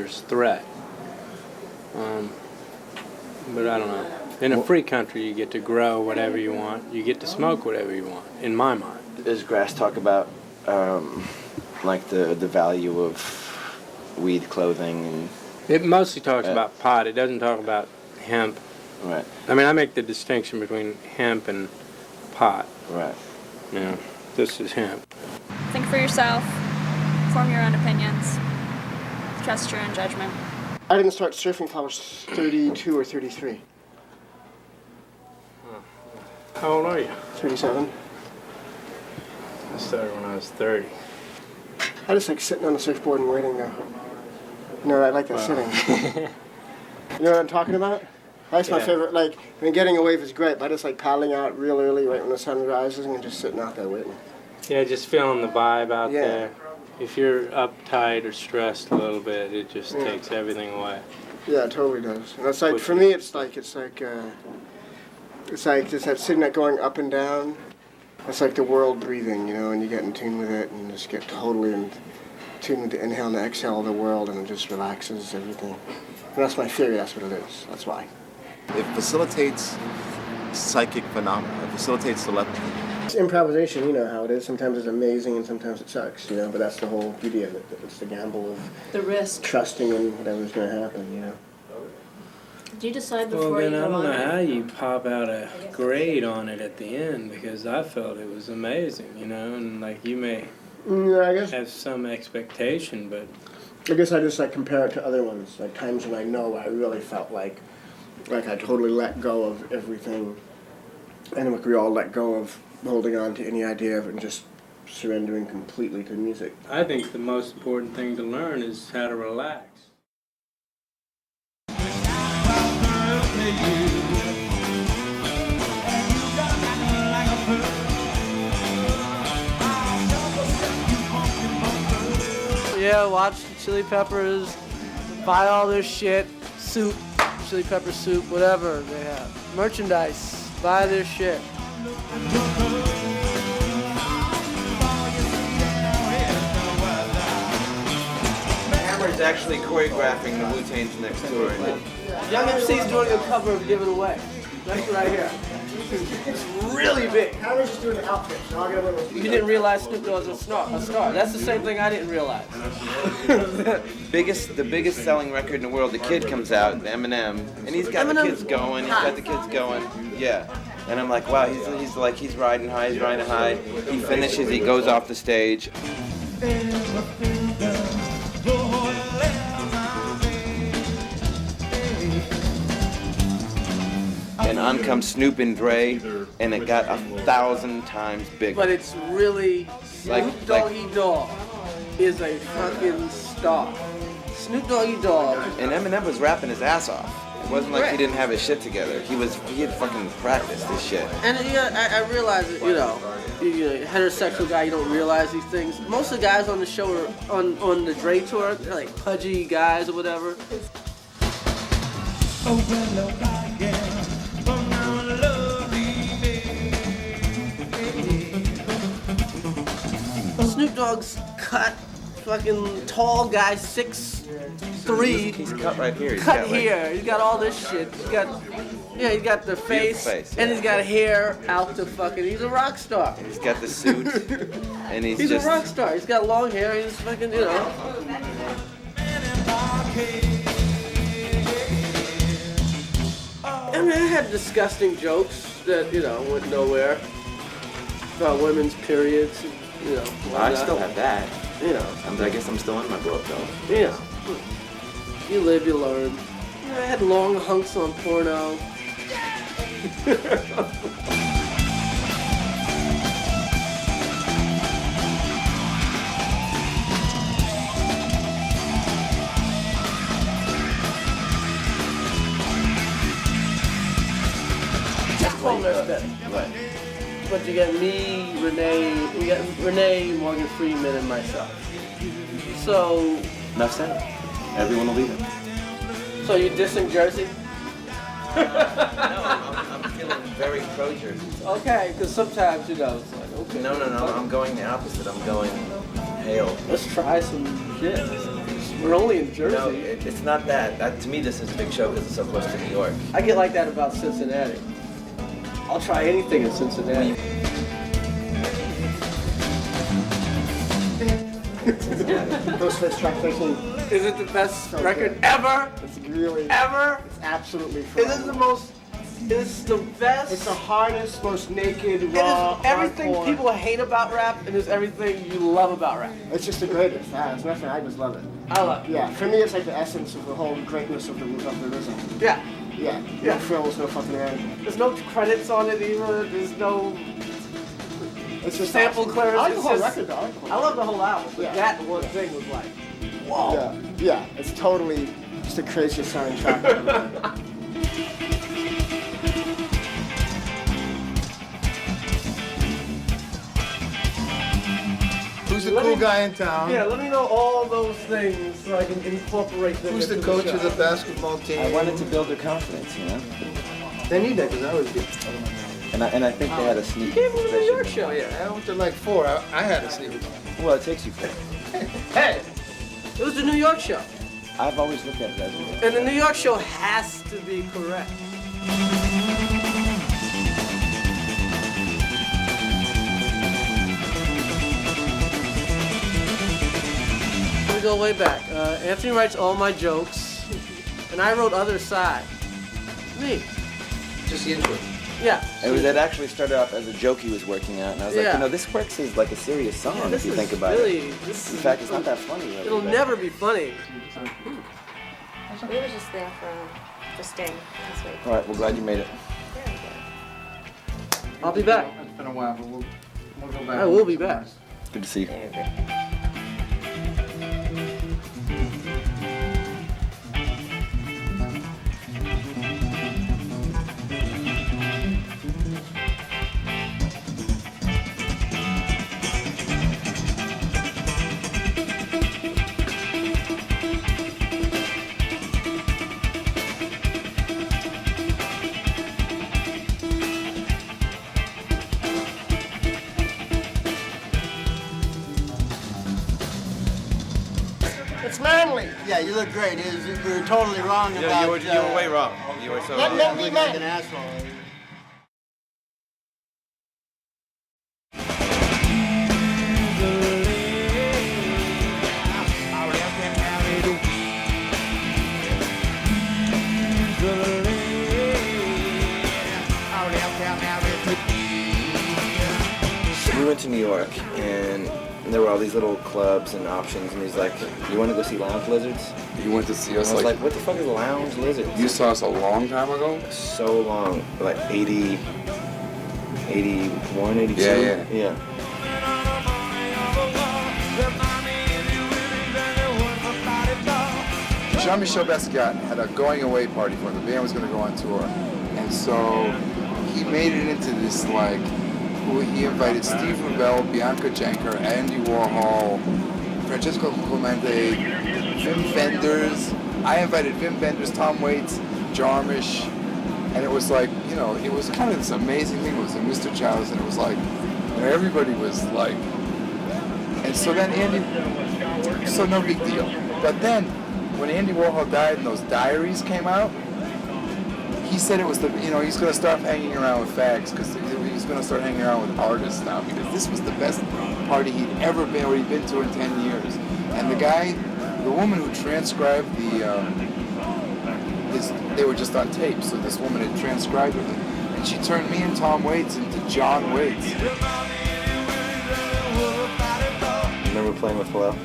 dangerous threat. But I don't know. In a free country, you get to grow whatever you want. You get to smoke whatever you want, in my mind. Does Grass talk about like the value of weed clothing? And It mostly talks about pot. It doesn't talk about hemp. right. I mean, I make the distinction between hemp and pot. Right. Yeah, this is hemp. Think for yourself. Form your own opinions. Trust your own judgment. I didn't start surfing until I was 32 or 33. How old are you? 37. I started when I was 30. I just like sitting on the surfboard and waiting though. You know, I like that sitting. You know what I'm talking about? That's my favorite. Like, I mean, getting a wave is great, but I just like paddling out real early right when the sun rises and just sitting out there waiting. Yeah, just feeling the vibe out there. If you're uptight or stressed a little bit, it just takes everything away. Yeah, it totally does. And it's like, for me, it's like just that sitting there going up and down. It's like the world breathing, you know, and you get in tune with it and just get totally in tune with the inhale and the exhale of the world, and it just relaxes everything. And that's my theory, that's what it is. That's why. It facilitates psychic phenomena. It facilitates telepathy. It's improvisation, you know how it is. Sometimes it's amazing and sometimes it sucks, you know, but that's the whole beauty of it. It's the gamble of the risk, trusting in whatever's going to happen, you know. Do you decide before Well, then you I go don't on? know how you pop out a grade on it at the end, because I felt it was amazing, you know, and like you may Yeah, I guess. have some expectation, but I guess I just like compare it to other ones, like times when I know I really felt like I totally let go of everything, and like we all let go of holding on to any idea of it and just surrendering completely to music. I think the most important thing to learn is how to relax. Yeah, watch the Chili Peppers, buy all their shit, soup, chili pepper soup, whatever they have. Merchandise, buy their shit. Hammer's actually choreographing the Wu-Tang's next tour. Young MC's doing a cover of Give It Away. That's what I hear. It's really big. I was just doing the outfit, so I'll get away with it. You didn't realize Snoop Dogg was a star. That's the same thing I didn't realize. The biggest selling record in the world, The Kid comes out, Eminem, and he's got the kids going. Yeah. And I'm like, wow, he's riding high. He finishes, he goes off the stage. And on comes Snoop and Dre, and it got 1,000 times bigger. But it's really Snoop Doggy Dogg is a fucking star. Snoop Doggy Dogg. And Eminem was rapping his ass off. It wasn't like he didn't have his shit together. He had fucking practiced his shit. And I realize that, you're a heterosexual guy, you don't realize these things. Most of the guys on the show are on the Dre tour, they're like pudgy guys or whatever. Snoop Dogg's cut, fucking tall guy, 6'3". He's cut right here. Cut here. He's got all this shit. He's got the face, and he's got hair out to fucking. He's a rock star. He's got the suit, and he's a rock star. He's got long hair. He's fucking, I mean, I had disgusting jokes that, went nowhere about women's periods, I still have that. I guess I'm still in my book, though. Yeah. You live, you learn. I had long hunks on porno. What? But you got me, Renee, Morgan Freeman, and myself. So. Enough said. Everyone will leave it. So you dissing Jersey? No, I'm feeling very pro-Jersey. Okay, because sometimes, it's like, okay. No, I'm going the opposite. I'm going hail. Let's try some shit. We're only in Jersey. No, it's not that. To me, this is a big show because it's so close to New York. I get like that about Cincinnati. I'll try anything in Cincinnati. Ghostface track 13. Is it the best So record good. ever? It's really, Ever? it's absolutely Is phenomenal. this the most? Is the best? It's the hardest, most naked, It raw, is everything hardcore. people hate about rap, and it's everything you love about rap. It's just the greatest. It's nothing. I just love it. I love it. Yeah, for me, it's like the essence of the whole greatness of the rhythm. Yeah. Yeah, Yeah. no frills, no fucking around. There's no credits on it either. There's no It's just sample awesome. clearance. I like the It's whole just- record, though. I like the I whole love the whole album, but Yeah. that one thing was like, whoa. record. Yeah, it's totally just the craziest sounding track ever. Who's the Let cool me- guy in town? Yeah, let me know all those things so I can incorporate them. Who's the into coach show. of the basketball team? I wanted to build their confidence, you know. They need that because I was good. And I think they had a sneaky Came to the New York suspicion. show, yeah. I went to like 4. I had a sneaker. Well, it takes you for. Hey, it was the New York show, I've always looked at it as a. and the New York show has to be correct. We go way back. Anthony writes all my jokes, and I wrote Other Side. Me. Just the intro. Yeah. It actually started off as a joke he was working at, and I was like, Yeah. you know, this works as like a serious song Yeah, if this you is think about really, it. This In is, fact, it's not that funny. Really, it'll but- never be funny. We were just there for Sting last week. All right, well, glad you made it. I'll be back. It's been a while, but we'll go back. I will be back. Good to see you. It's manly. Yeah, you look great. You were totally wrong about. You were way wrong. You were so Let wrong. men be looking like an men. asshole. We went to New York, and there were all these little clubs and options, and he's like, you want to go see Lounge Lizards? You went to see And us I was like, like, what the fuck is Lounge Lizards? you saw us a long time ago? So long, like 80, 81, 82? Yeah. Jean-Michel Basquiat had a going away party for him. The band was going to go on tour. And so he made it into this, like, he invited Steve Rubell, Bianca Janker, Andy Warhol, Francesco Clemente, Vim Vendors. I invited Vim Vendors, Tom Waits, Jarmusch. And it was like, you know, it was kind of this amazing thing. It was in Mr. Chow's, and it was like, you know, everybody was like, and so then Andy, so no big deal. But then, when Andy Warhol died and those diaries came out, he said it was the, you know, he's going to start hanging around with fags because he's going to start hanging around with artists now because this was the best party he'd ever been, or he'd been to in 10 years. And the guy, the woman who transcribed they were just on tape, so this woman had transcribed it. And she turned me and Tom Waits into John Waits. Remember playing with Pharrell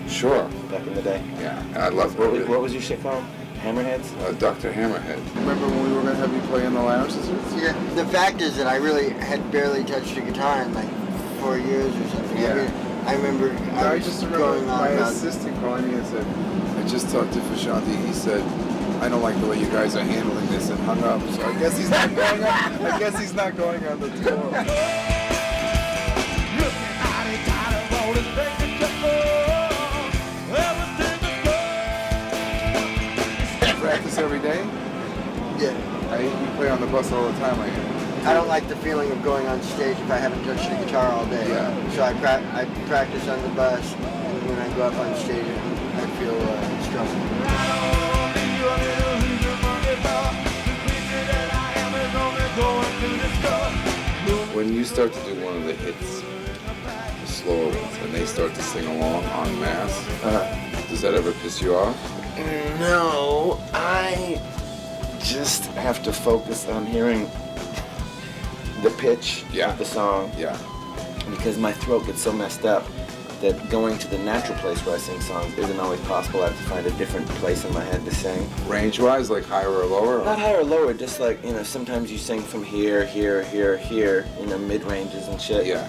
Sure. back in the day? Yeah, and I loved What was your shit called? Hammerheads? Dr. Hammerhead. Remember when we were going to have you play in the lounge? Yeah, the fact is that I really had barely touched a guitar in like 4 years or something. Yeah. I remember I was just remember going on my about. assistant calling me and said, I just talked to Fashanti. He said, I don't like the way you guys are handling this, and hung up. So I guess he's not going on. I guess he's not going on the tour. Practice every day? Yeah. You play on the bus all the time, I hear. I don't like the feeling of going on stage if I haven't touched the guitar all day. Yeah. So I practice on the bus, and when I go up on stage, I feel feel stressed. When you start to do one of the hits, the slower ones, and they start to sing along en masse, does that ever piss you off? No, I just have to focus on hearing the pitch of the song. Yeah. Because my throat gets so messed up that going to the natural place where I sing songs isn't always possible. I have to find a different place in my head to sing. Range-wise, like higher or lower? Not higher or lower, just like, sometimes you sing from here, mid-ranges and shit. Yeah.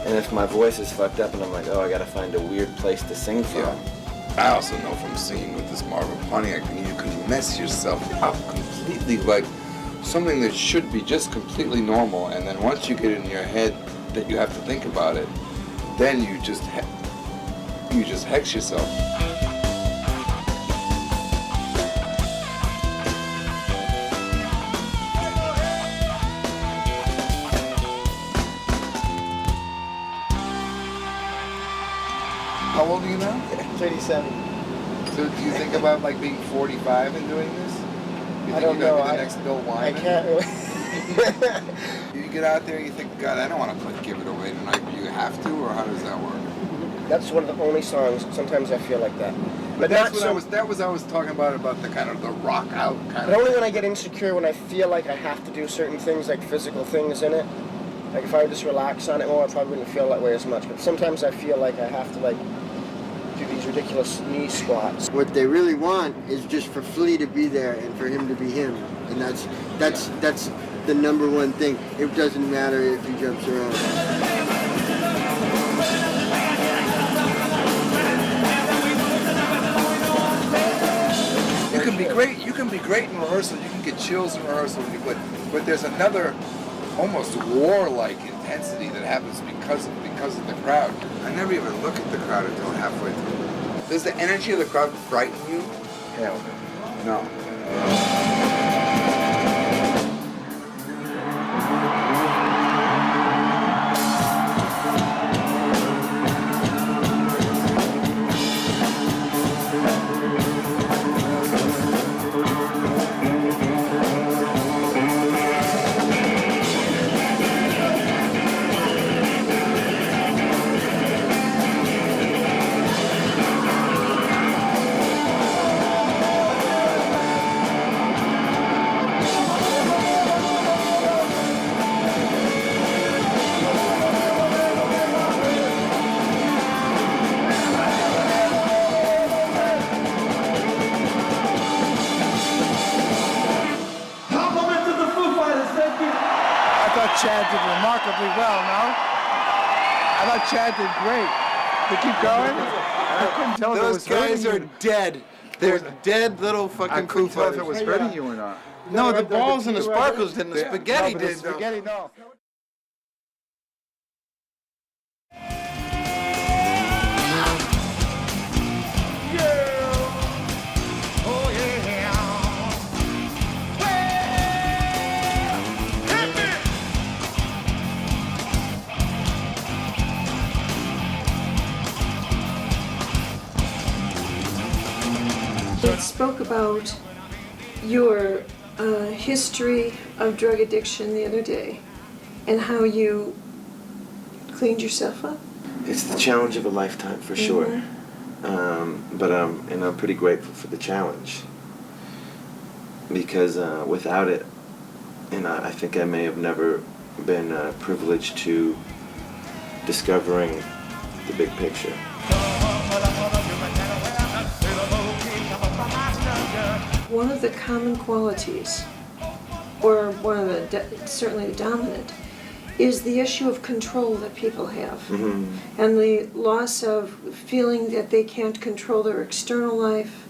And if my voice is fucked up and I'm like, oh, I gotta find a weird place to sing from. Yeah. I also know from singing with this Marvin Pontiac, you can mess yourself up completely, like something that should be just completely normal, and then once you get in your head that you have to think about it, then you just hex yourself. How old are you now? 37. So do you think about like being 45 and doing this? You I think don't you're know. gonna be the next Bill Wyman? I can't really. You get out there and you think, God, I don't want to give it away tonight, but you have to, or how does that work? That's one of the only songs. Sometimes I feel like that. But that's what I was talking about the kind of the rock out kind But of. only when I get insecure, when I feel like I have to do certain things, like physical things in it. Like if I would just relax on it more, I probably wouldn't feel that way as much. But sometimes I feel like I have to do these ridiculous knee squats. What they really want is just for Flea to be there and for him to be him, and that's the number one thing. It doesn't matter if he jumps around. You can be great. You can be great in rehearsal. You can get chills in rehearsal, but there's another almost war-like intensity that happens because of the crowd. I never even look at the crowd until halfway through. Does the energy of the crowd frighten you? Hell no. Chad did remarkably well, no? I thought Chad did great. To keep going? I couldn't tell if it Those was guys hurting are you. dead. They're dead little fucking I couldn't Foo tell if Fighters. it was hurting you or not. No, the balls and the sparkles did, and the spaghetti No, but the did. though. spaghetti, no. It spoke about your history of drug addiction the other day and how you cleaned yourself up. It's the challenge of a lifetime, for sure. But I'm pretty grateful for the challenge because without it, I think I may have never been privileged to discovering the big picture. One of the common qualities, or one of the, certainly the dominant, is the issue of control that people have. Mm-hmm. And the loss of feeling that they can't control their external life